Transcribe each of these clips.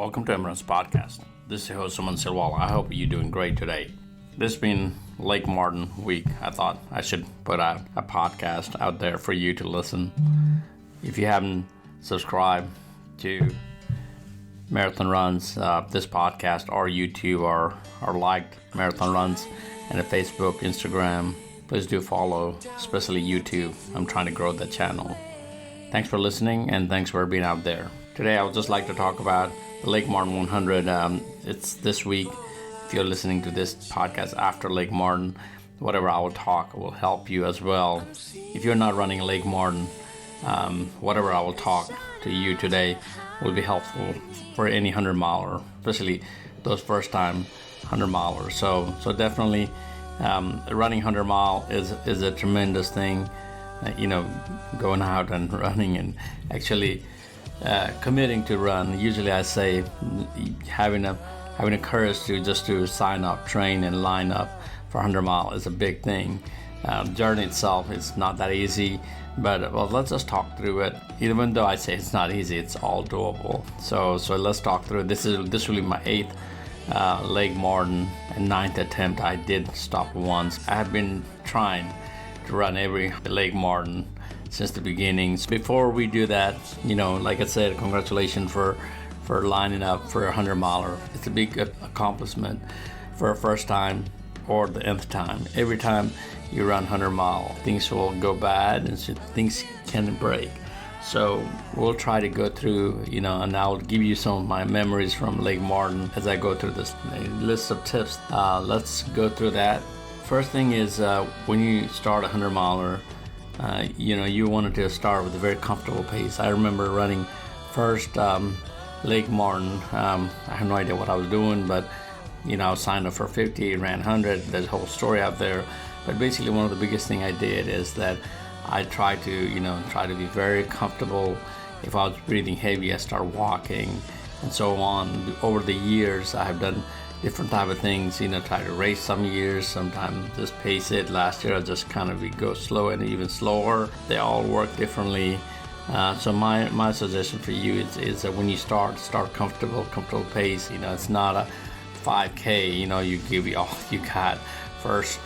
Welcome to Emirates Podcast. This is your host, Suman Silwal. I hope you're doing great today. This being Lake Martin week, I thought I should put out a podcast out there for you to listen. If you haven't subscribed to Marathon Runs, this podcast, or YouTube, or liked Marathon Runs, and a Facebook, Instagram, please do follow, especially YouTube. I'm trying to grow the channel. Thanks for listening, and thanks for being out there. Today, I would just like to talk about the Lake Martin 100. It's this week. If you're listening to this podcast after Lake Martin, whatever I will talk will help you as well. If you're not running Lake Martin, whatever I will talk to you today will be helpful for any 100-miler, especially those first-time 100-milers. So definitely, running 100-mile is a tremendous thing. Going out and running and actually committing to run. Usually I say having a courage to sign up, train, and line up for 100 mile is a big thing. Journey itself is not that easy, but let's just talk through it. Even though I say it's not easy, it's all doable. So let's talk through it. This will be my 8th Lake Martin and 9th attempt. I did stop once. I have been trying to run every Lake Martin since the beginnings. Before we do that, like I said, congratulations for lining up for a 100-miler. It's a big accomplishment for a first time or the nth time. Every time you run 100-mile, things will go bad and things can break. So we'll try to go through, and I'll give you some of my memories from Lake Martin as I go through this list of tips. Let's go through that. First thing is when you start a 100-miler, you wanted to start with a very comfortable pace. I remember running first Lake Martin. I have no idea what I was doing, but I signed up for 50, ran 100. There's a whole story out there. But basically, one of the biggest thing I did is that I tried to be very comfortable. If I was breathing heavy, I start walking, and so on. Over the years, I have done different type of things, try to race some years, sometimes just pace it. Last year I just kind of go slow and even slower. They all work differently. So my suggestion for you is that when you start comfortable pace. It's not a 5K, you give you all you got first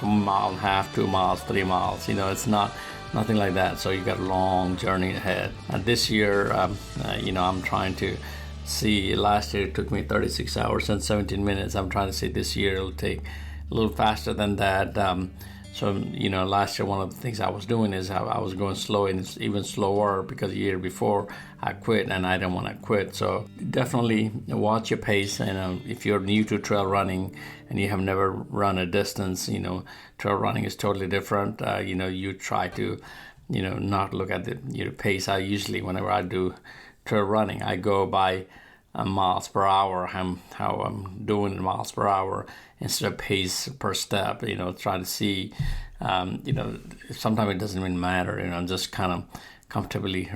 1.5 miles, 2 miles, 3 miles. It's nothing like that. So you got a long journey ahead. This year, I'm trying to see. Last year it took me 36 hours and 17 minutes. I'm trying to see this year it'll take a little faster than that. Last year one of the things I was doing is I was going slow, and it's even slower because the year before I quit and I didn't want to quit. So definitely watch your pace. And if you're new to trail running and you have never run a distance, trail running is totally different. You try to not look at your pace. I usually, whenever I do trail running, I go by miles per hour, how I'm doing in miles per hour instead of pace per step. Trying to see, sometimes it doesn't even matter. I'm just kind of comfortably,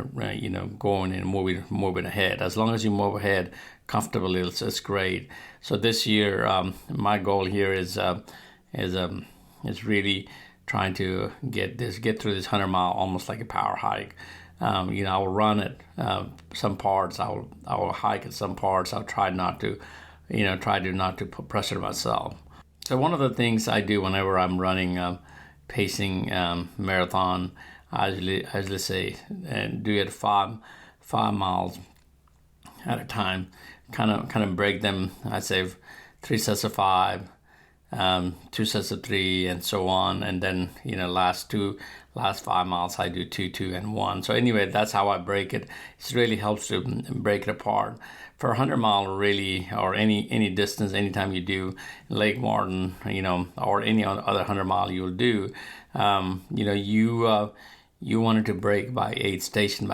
going and moving ahead. As long as you move ahead comfortably, it's great. So this year, my goal here is really trying to get through this 100-mile almost like a power hike. I will run it some parts. I will hike at some parts. I'll try not to put pressure on myself. So one of the things I do whenever I'm running pacing marathon, I usually say do it 5 miles at a time. Kind of break them. I say 3 sets of 5. 2 sets of 3, and so on, and then last 5 miles I do 2, 2, and 1. So anyway, that's how I break it. It really helps to break it apart. For 100 mile, really, or any distance, anytime you do Lake Martin, or any other 100 mile you'll do, you wanted to break by aid station,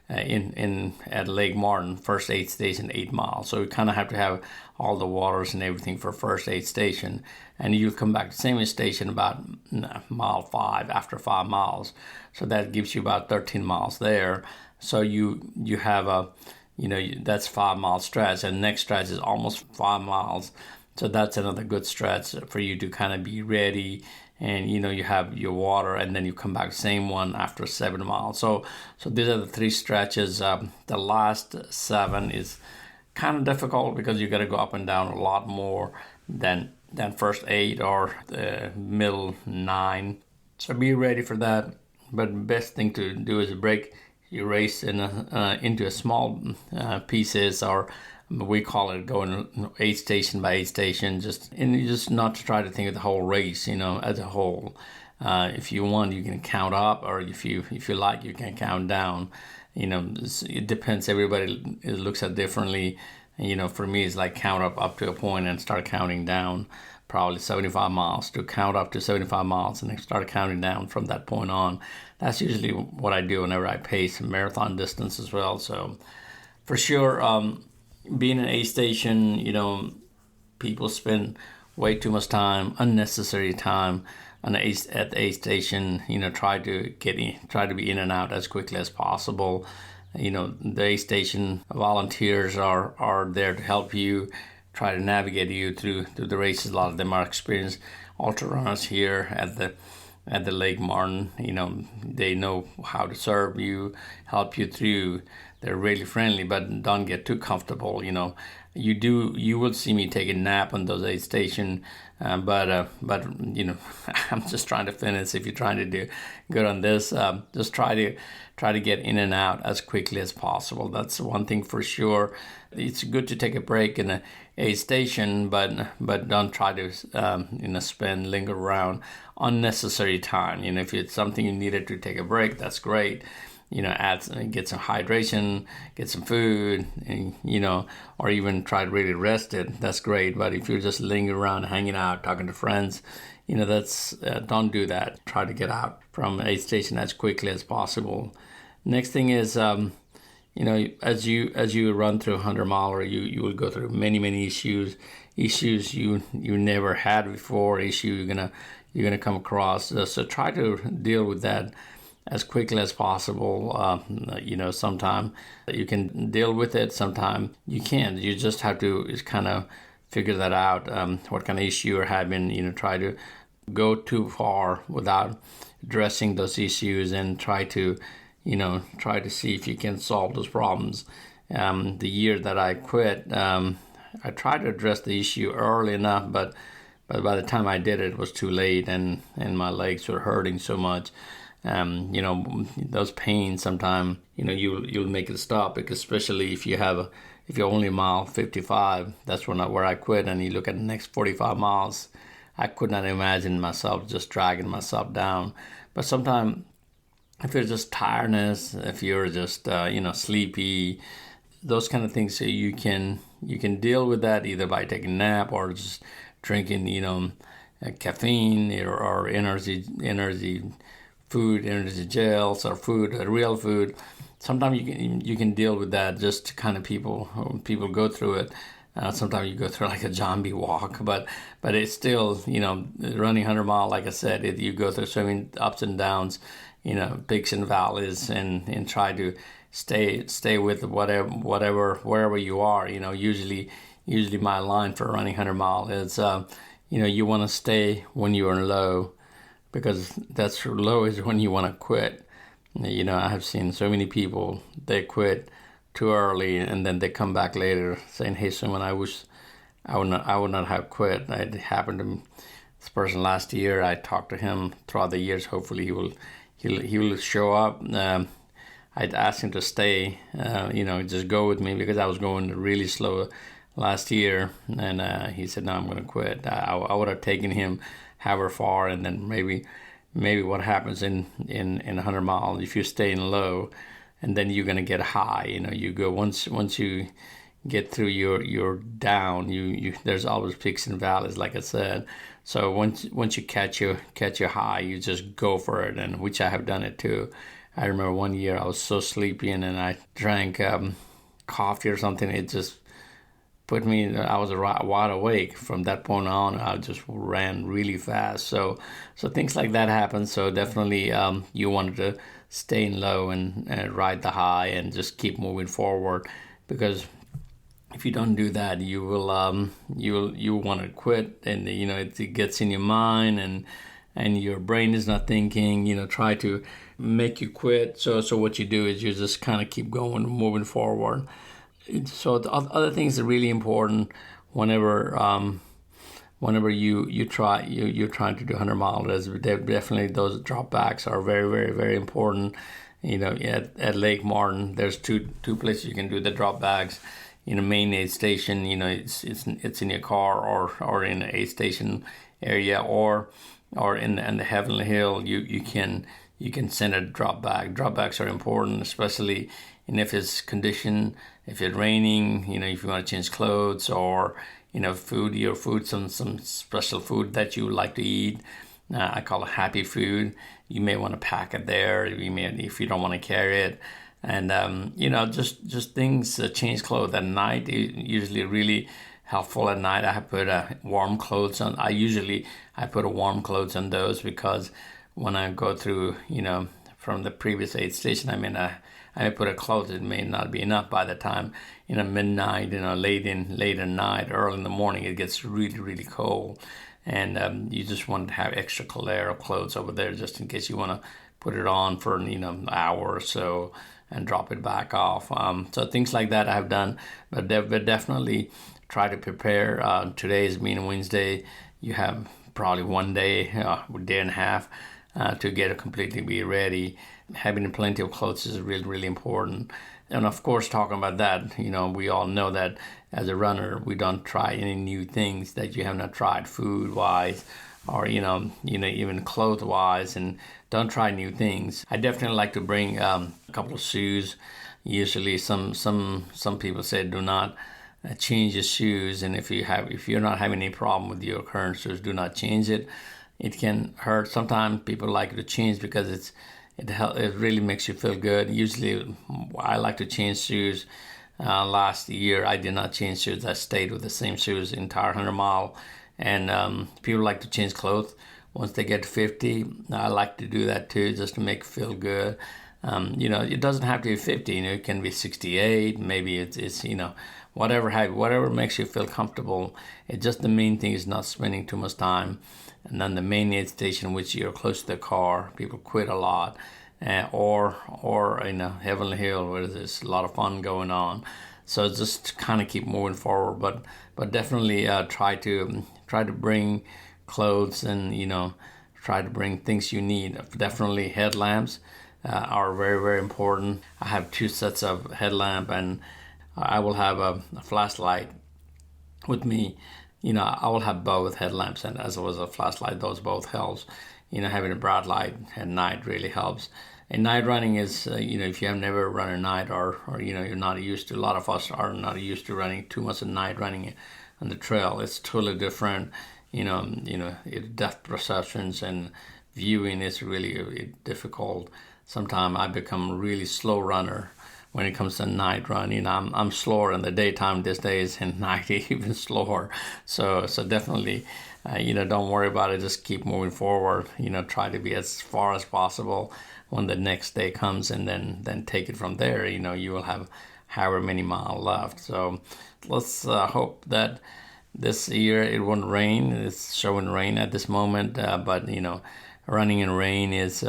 at Lake Martin, first aid station 8 miles. So you kind of have to have all the waters and everything for first aid station, and you'll come back to the same station about mile 5 after 5 miles. So that gives you about 13 miles there. So you have that's 5 mile stretch, and next stretch is almost 5 miles. So that's another good stretch for you to kind of be ready and you have your water, and then you come back same one after 7 miles. So these are the three stretches. The last 7 is kind of difficult because you got to go up and down a lot more than first 8 or the middle 9. So be ready for that. But best thing to do is break your race into a small pieces, or we call it going aid station by aid station. Just not to try to think of the whole race, as a whole. If you want, you can count up, or if you like, you can count down. It depends. Everybody looks at it differently. For me, it's like count up to a point and start counting down. Probably 75 miles, to count up to 75 miles and then start counting down from that point on. That's usually what I do whenever I pace marathon distance as well. So for sure, being an aid station, people spend way too much time, unnecessary time at the aid station. Try to be in and out as quickly as possible. The aid station volunteers are there to help you, try to navigate you through the races. A lot of them are experienced ultra runners here at the Lake Martin. They know how to serve you, help you through. They're really friendly, but don't get too comfortable. You will see me take a nap on those aid station, but I'm just trying to finish. If you're trying to do good on this, just try to get in and out as quickly as possible. That's one thing for sure. It's good to take a break in a station, but don't try to linger around unnecessary time. If it's something you needed to take a break, that's great. Get some hydration, get some food, and, or even try to really rest it. That's great. But if you're just lingering around, hanging out, talking to friends, that's don't do that. Try to get out from a station as quickly as possible. Next thing is, as you run through 100-miler, you will go through many issues you never had before. Issue you're gonna come across. So try to deal with that as quickly as possible. Sometime you can deal with it, sometime you can't. You just have to kind of figure that out, what kind of issue you're having. Try to go too far without addressing those issues, and try to see if you can solve those problems. The year that I quit, I tried to address the issue early enough, but by the time I did it, it was too late, and my legs were hurting so much. Those pains sometimes, you'll make it stop, because especially if you're only mile 55, that's where I quit. And you look at the next 45 miles, I could not imagine myself just dragging myself down. But sometimes, if it's just tiredness, if you're just sleepy, those kind of things, so you can deal with that either by taking a nap or just drinking caffeine or energy food, energy gels, or food, real food. Sometimes you can deal with that. Just kind of people go through it. Sometimes you go through like a zombie walk, but it's still, running 100-mile. Like I said, you go through so many ups and downs, peaks and valleys, and try to stay with wherever you are. Usually my line for running 100-mile is, you want to stay when you're in low, because that's low is when you want to quit. I have seen so many people, they quit too early, and then they come back later saying, "Hey, someone, I wish I would not have quit." It happened to this person last year. I talked to him throughout the years. Hopefully he will show up. I'd asked him to stay, just go with me, because I was going really slow last year, and he said, "No, I'm going to quit." I would have taken him however far, and then maybe what happens in 100 miles, if you're staying low, and then you're going to get high. You go once you get through your down, you there's always peaks and valleys, like I said. So once you catch your high, you just go for it, and which I have done it too. I remember one year I was so sleepy, and then I drank coffee or something. It just put me, I was wide awake. From that point on, I just ran really fast. So things like that happen. So definitely you wanted to stay in low and ride the high and just keep moving forward, because if you don't do that, you will you want to quit, and it gets in your mind, and your brain is not thinking, try to make you quit. So what you do is you just kind of keep going, moving forward. So the other things are really important whenever you try you're trying to do 100 miles. Definitely those dropbacks are very, very, very important. At Lake Martin, there's two places you can do the dropbacks. Main aid station, it's in your car, or in the aid station area, or in the Heavenly Hill, you can send a dropback. Dropbacks are important, especially if it's condition, if it's raining, if you want to change clothes, or food, some special food that you like to eat. I call it happy food. You may want to pack it there. If you don't want to carry it. And just things, change clothes at night is usually really helpful. At night I put warm clothes on. I put a warm clothes on those, because when I go through, from the previous aid station, I put a clothes. It may not be enough by the time, midnight, late at night, early in the morning, it gets really, really cold. And you just want to have extra layer of clothes over there, just in case you want to put it on for, an hour or so and drop it back off. So things like that I've done, but definitely try to prepare. Today is being Wednesday. You have probably one day, day and a half to get it completely be ready. Having plenty of clothes is really, really important. And of course, talking about that, we all know that as a runner, we don't try any new things that you have not tried, food-wise, or even clothes-wise, and don't try new things. I definitely like to bring a couple of shoes. Usually, some people say do not change your shoes, and if you're not having any problem with your current shoes, do not change it. It can hurt. Sometimes people like to change because it really makes you feel good. Usually, I like to change shoes. Last year, I did not change shoes. I stayed with the same shoes the entire 100 mile. And people like to change clothes once they get to 50. I like to do that too, just to make it feel good. It doesn't have to be 50. It can be 68. Maybe it's whatever makes you feel comfortable. It's just the main thing is not spending too much time. And then the main aid station, which you're close to the car, people quit a lot. Or in Heavenly Hill, where there's a lot of fun going on. So just kind of keep moving forward, but definitely try to bring clothes, and try to bring things you need. Definitely headlamps are very, very important. I have 2 sets of headlamp, and I will have a flashlight with me. I will have both headlamps and as well as a flashlight. Those both helps. Having a bright light at night really helps. And night running is, if you have never run a night, or you're not used to. A lot of us are not used to running too much at night, running on the trail. It's totally different. Depth perceptions and viewing is really difficult. Sometimes I become a really slow runner when it comes to night running. I'm slower in the daytime these days, and night even slower. So definitely, don't worry about it. Just keep moving forward. Try to be as far as possible when the next day comes, and then take it from there. You will have however many miles left. So let's hope that this year it won't rain. It's showing rain at this moment, but running in rain is.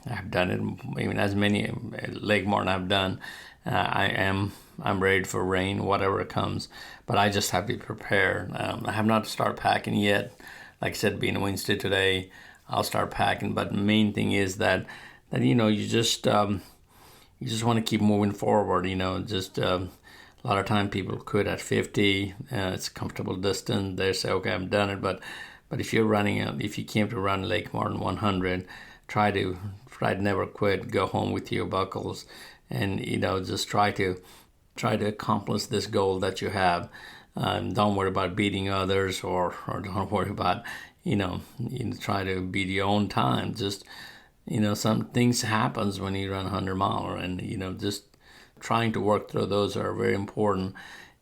I've done it, even as many Lake Martin I've done. I'm ready for rain, whatever it comes, but I just have to be prepared. I have not started packing yet. Like I said, being Wednesday today, I'll start packing. But the main thing is that you just want to keep moving forward. A lot of time people quit at 50. It's a comfortable distance. They say, okay, I'm done it. But if if you came to run Lake Martin 100, try to never quit. Go home with your buckles, and just try to accomplish this goal that you have. Don't worry about beating others, or don't worry about try to beat your own time. Just some things happens when you run 100 miles, and just trying to work through those are very important.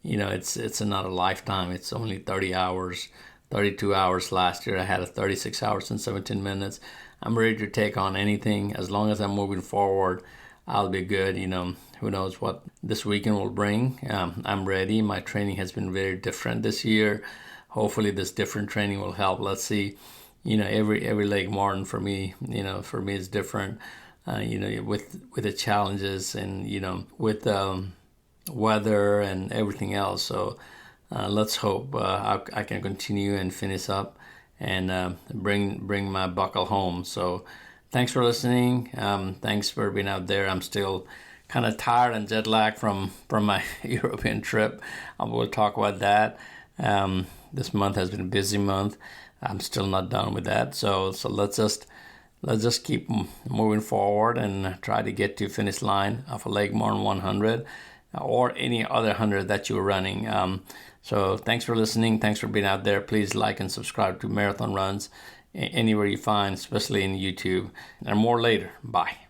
It's not a lifetime. It's only 30 hours, 32 hours. Last year I had a 36 hours and 17 minutes. I'm ready to take on anything. As long as I'm moving forward, I'll be good. Who knows what this weekend will bring. I'm ready. My training has been very different this year. Hopefully this different training will help. Let's see. every Lake Martin for me, is different. With the challenges and with weather and everything else. So let's hope I can continue and finish up and bring my buckle home. So thanks for listening. Thanks for being out there. I'm still kind of tired and jet lagged from my European trip. We'll talk about that. This month has been a busy month. I'm still not done with that. So let's just keep moving forward and try to get to finish line of a Lake Martin 100 or any other 100 that you're running. So thanks for listening. Thanks for being out there. Please like and subscribe to Marathon Runs anywhere you find, especially in YouTube. And more later. Bye.